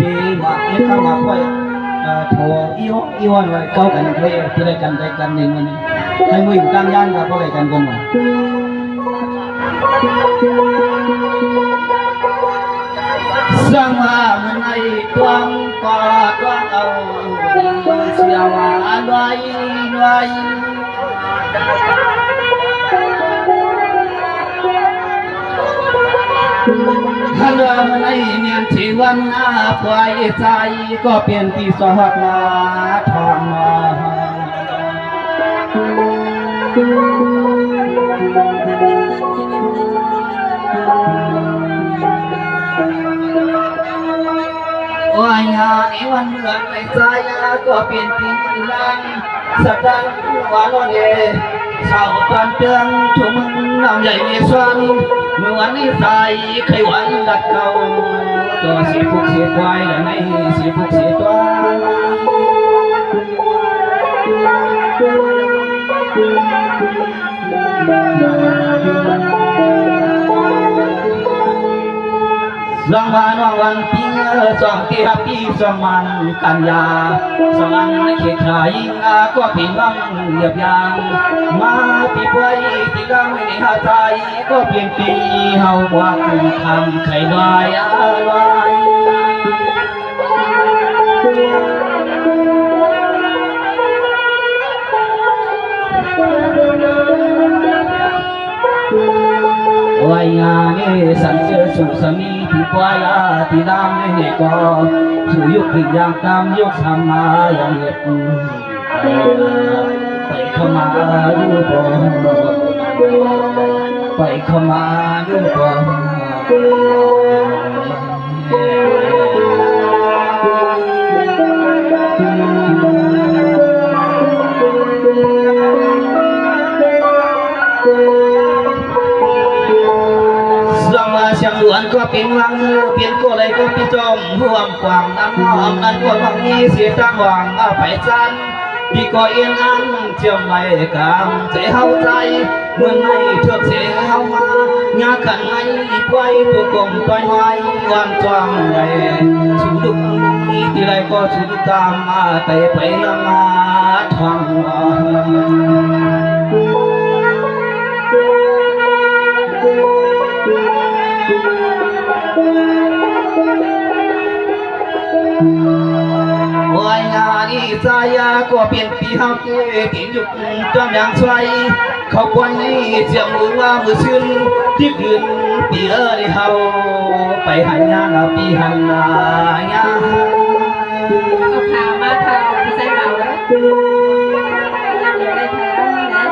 ปีหวังให้เข้ามาค่อยโถอีวันไว้เข้ากันเพื่อที่ได้กันได้กันหนึ่งวันนี้ให้มืออยู่กลางย่านกับพวกอะไรกันกันหมดสร้างมาเมื่อในดวงกอดดวงเอาเสียวด้วยฮัลโหลในเนียนที่วันอาปล่อยใจก็เปลี่ยนที่สอดมาทองมาว่ายาในวันเมื่อในใจก็เปลี่ยนที่ลังสักดังว่าโนเดสาวตอนเตือนทุ่มน้ำใหญ่ในสวนเมื่อวันนี้ใจเคยวันดักเก่าตัวสีฟุกสีควายและในสีฟุกสีตัวสองวันปีสองที่ฮับปีสองมันกันยาสองอันในเขตชายก็ปีน้องเหยียบยางมาปีป่วยที่กำไม่ได้หาใจก็เปลี่ยนปีเฮาหวังทำไข่ลอยอะไรวายงานนี่สันเจอสุสมีที่ปลายที่ดำในก็สู่ยุคผิดอย่างตามยุคทำมาอย่างเงียบไปเข้ามาดูบ่ไปเข้ามาดูบ่เสียงหลวนก็เป็นวังเปลี่ยนก็เลยก็พี่จอมห่วงความน้ำหอมนั้นก็ต้องมีเสียจังหวังไปจันพี่ก็เอียงอันเจียมไว้กลางใจเฮาใจเมื่อในเถือกเสียเฮามางาขันในไว้ตัวกลมต้อยไว้วันจวงใหญ่ชูดุนี้ที่ไรก็ชูตามมาแต่ไปละมาทองวายงานอีสายก็เปลี่ยนปีเฮาเกที่ยุคจอมอย่างสวยเขาควรนี้เจียมมือว่ามือชื่นที่คืนปีเฮาไปหันยาปีหันยาเอาข่าวมาข่าวที่ใส่เบาแล้วยังเหลืออะไรแท้นะ